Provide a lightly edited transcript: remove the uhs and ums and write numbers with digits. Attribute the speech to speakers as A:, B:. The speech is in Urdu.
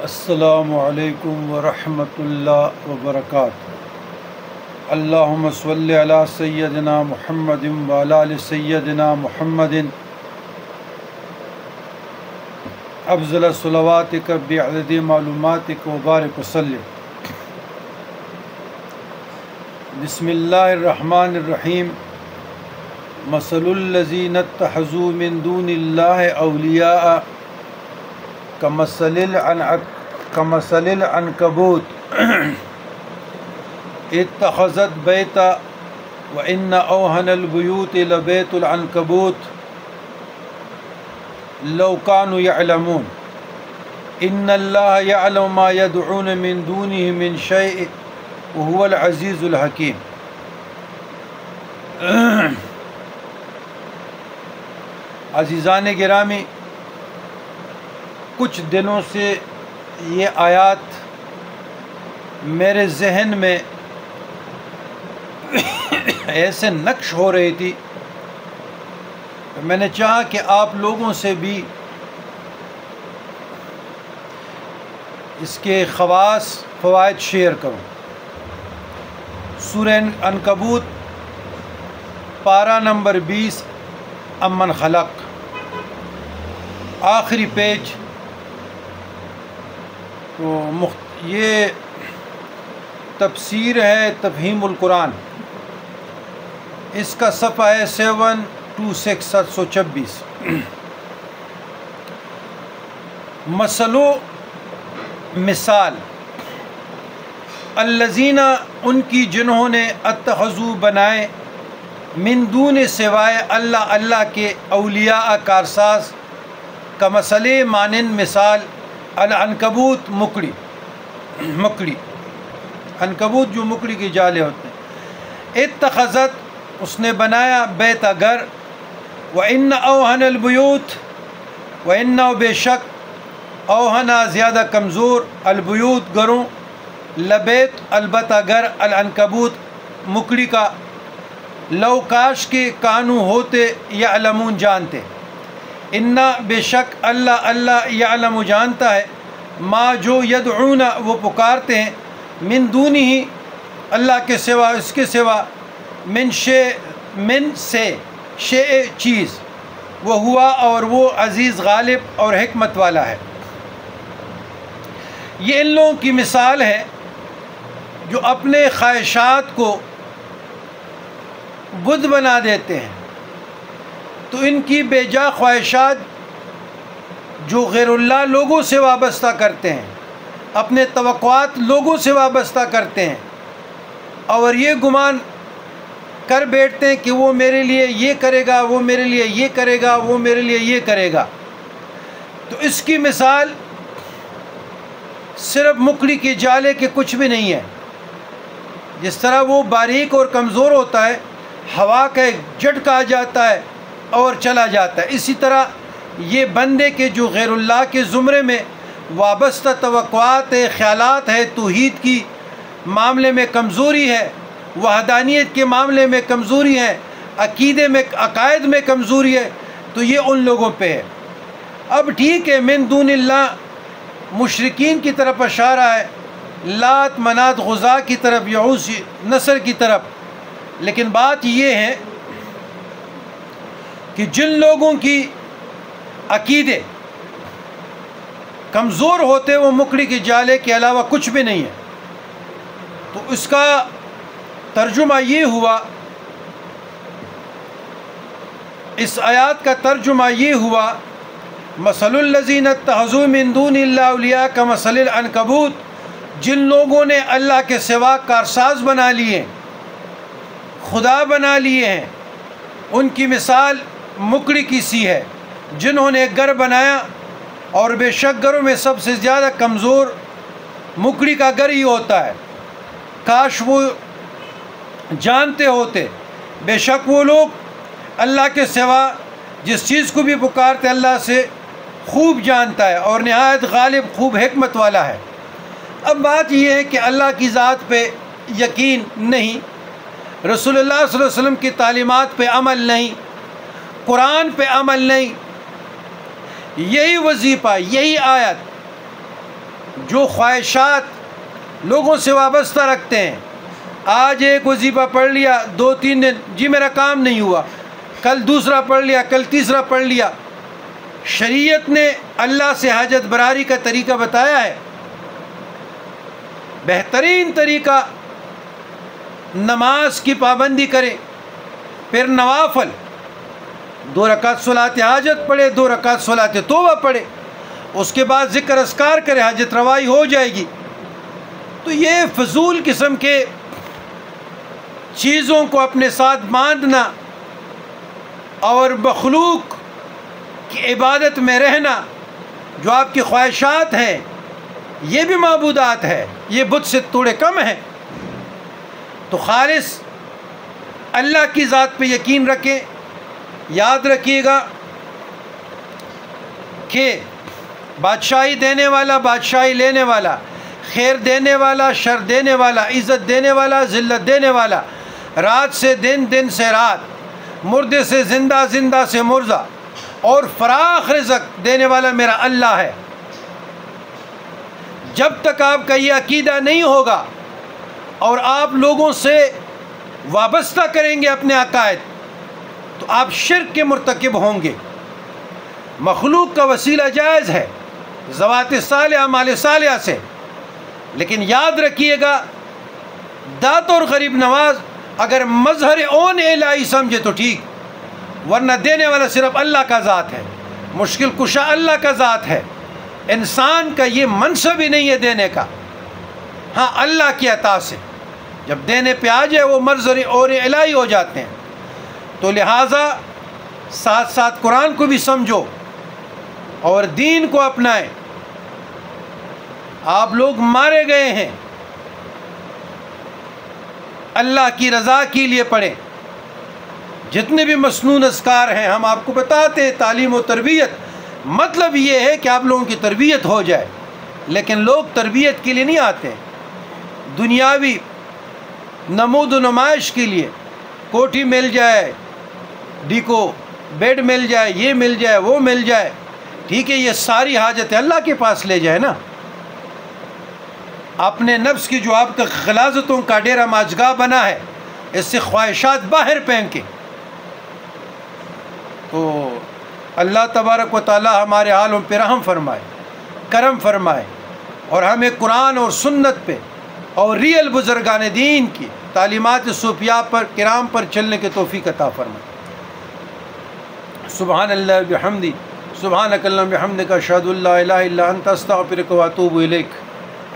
A: السلام علیکم ورحمۃ اللہ وبرکاتہ۔ اللہم صلی علی سیدنا محمد وعلی آل سیدنا محمد افضل صلواتک بعدد معلوماتک وبارک وسلم۔ بسم اللہ الرحمن الرحیم۔ مثل الذین اتخذوا من دون اللہ اولیاء کمثل العنکبوت اتخذت بیتا وان اوہن البیوت لبیت العنکبوت لو كانوا يعلمون ان اللہ یعلم ما يدعون من دونه من شیء وهو العزیز الحکیم۔ عزیزان گرامی، کچھ دنوں سے یہ آیات میرے ذہن میں ایسے نقش ہو رہی تھی، میں نے چاہا کہ آپ لوگوں سے بھی اس کے خواص فوائد شیئر کروں۔ سورہ عنکبوت پارہ نمبر 20 امن خلق، آخری پیج۔ تو یہ تفسیر ہے تفہیم القرآن، اس کا صفحہ ہے 726۔ مثلو مثال، الذین ان کی جنہوں نے اتخذوا بنائے، من دون سوائے اللہ کے، اولیاء کارساز، کمثل مانند مثال العنکبوت مکڑی، عنکبوت جو مکڑی کے جالے ہوتے ہیں، اتخذت اس نے بنایا، بیت گھر، وَإِنَّ أَوْهَنَ الْبُيُوتِ وَإِنَّ بے شک، اوہنا زیادہ کمزور، البیوت گھروں، لبیت البتہ گھر، العنکبوت مکڑی کا، لو کاش کے کانو ہوتے، یعلمون جانتے، انا بے شک اللہ یعلم جانتا ہے، ما جو یدعون وہ پکارتے ہیں، من دونہ اللہ کے سوا، اس کے سوا، من سے شیء چیز، وہ ہوا اور وہ عزیز غالب اور حکمت والا ہے۔ یہ ان لوگوں کی مثال ہے جو اپنے خواہشات کو بت بنا دیتے ہیں، تو ان کی بے جا خواہشات جو غیر اللہ لوگوں سے وابستہ کرتے ہیں، اپنے توقعات لوگوں سے وابستہ کرتے ہیں، اور یہ گمان کر بیٹھتے ہیں کہ وہ میرے لیے یہ کرے گا، وہ میرے لیے یہ کرے گا، وہ میرے لیے یہ کرے گا۔ تو اس کی مثال صرف مکڑی کے جالے کے کچھ بھی نہیں ہے۔ جس طرح وہ باریک اور کمزور ہوتا ہے، ہوا کا ایک جھٹکا آ جاتا ہے اور چلا جاتا ہے، اسی طرح یہ بندے کے جو غیر اللہ کے زمرے میں وابستہ توقعات ہے، خیالات ہے، توحید کی معاملے میں کمزوری ہے، وحدانیت کے معاملے میں کمزوری ہے، عقائد میں کمزوری ہے، تو یہ ان لوگوں پہ ہے۔ اب ٹھیک ہے، من دون اللہ مشرکین کی طرف اشارہ ہے، لات منات غزا کی طرف، یعوث نصر کی طرف، لیکن بات یہ ہے کہ جن لوگوں کی عقیدے کمزور ہوتے وہ مکڑی کے جالے کے علاوہ کچھ بھی نہیں ہے، تو اس کا ترجمہ یہ ہوا، اس آیات کا ترجمہ یہ ہوا، مثل الذین اتخذوا من دون اللہ اولیاء کمثل العنکبوت، جن لوگوں نے اللہ کے سوا کارساز بنا لیے، خدا بنا لیے ہیں، ان کی مثال مکڑی کی سی ہے، جنہوں نے گھر بنایا، اور بے شک گھروں میں سب سے زیادہ کمزور مکڑی کا گھر ہی ہوتا ہے۔ کاش وہ جانتے ہوتے، بے شک وہ لوگ اللہ کے سوا جس چیز کو بھی پکارتے اللہ سے خوب جانتا ہے، اور نہایت غالب خوب حکمت والا ہے۔ اب بات یہ ہے کہ اللہ کی ذات پہ یقین نہیں، رسول اللہ صلی اللہ علیہ وسلم کی تعلیمات پہ عمل نہیں، قرآن پہ عمل نہیں، یہی وظیفہ، یہی آیت جو خواہشات لوگوں سے وابستہ رکھتے ہیں، آج ایک وظیفہ پڑھ لیا، 2-3 دن جی میرا کام نہیں ہوا، کل دوسرا پڑھ لیا، کل تیسرا پڑھ لیا۔ شریعت نے اللہ سے حاجت براری کا طریقہ بتایا ہے۔ بہترین طریقہ نماز کی پابندی کرے، پھر نوافل 2 رکعت صلاۃ حاجت پڑھے، 2 رکعت صلاۃ توبہ پڑھے، اس کے بعد ذکر اذکار کرے، حاجت روائی ہو جائے گی۔ تو یہ فضول قسم کے چیزوں کو اپنے ساتھ باندھنا اور مخلوق کی عبادت میں رہنا، جو آپ کی خواہشات ہیں، یہ بھی معبودات ہے، یہ بت سے تھوڑے کم ہیں۔ تو خالص اللہ کی ذات پہ یقین رکھیں۔ یاد رکھیے گا کہ بادشاہی دینے والا، بادشاہی لینے والا، خیر دینے والا، شر دینے والا، عزت دینے والا، ذلت دینے والا، رات سے دن، دن سے رات، مردے سے زندہ، زندہ سے مردہ، اور فراخ رزق دینے والا میرا اللہ ہے۔ جب تک آپ کا یہ عقیدہ نہیں ہوگا اور آپ لوگوں سے وابستہ کریں گے اپنے عقائد، تو آپ شرک کے مرتکب ہوں گے۔ مخلوق کا وسیلہ جائز ہے ذوات صالحہ، مال صالحہ سے، لیکن یاد رکھیے گا دات اور غریب نواز اگر مظہر اون الہی سمجھے تو ٹھیک، ورنہ دینے والا صرف اللہ کا ذات ہے، مشکل کشا اللہ کا ذات ہے۔ انسان کا یہ منصب ہی نہیں ہے دینے کا، ہاں اللہ کی عطا سے جب دینے پہ آ جائے وہ مظہر اون الہی ہو جاتے ہیں۔ تو لہٰذا ساتھ ساتھ قرآن کو بھی سمجھو اور دین کو اپنائیں۔ آپ لوگ مارے گئے ہیں، اللہ کی رضا کے لیے پڑھیں۔ جتنے بھی مسنون اذکار ہیں ہم آپ کو بتاتے ہیں، تعلیم و تربیت، مطلب یہ ہے کہ آپ لوگوں کی تربیت ہو جائے، لیکن لوگ تربیت کے لیے نہیں آتے، دنیاوی نمود و نمائش کے لیے، کوٹھی مل جائے، ڈیکو بیڈ مل جائے، یہ مل جائے، وہ مل جائے، ٹھیک ہے، یہ ساری حاجتیں اللہ کے پاس لے جائے نا۔ اپنے نفس کی جو آپ کا غلاظتوں کا ڈیرا ماجگاہ بنا ہے، اس سے خواہشات باہر پھینکے۔ تو اللہ تبارک و تعالی ہمارے حالوں پہ رحم فرمائے، کرم فرمائے، اور ہمیں قرآن اور سنت پہ اور ریئل بزرگان دین کی تعلیمات صوفیاء پر کرام پر چلنے کی توفیق عطا فرمائے۔ سبحان اللہ بحمدی، سبحانک اللہم بحمدک، اشہد ان لا الہ الا انت، استغفرک و اتوب الیک۔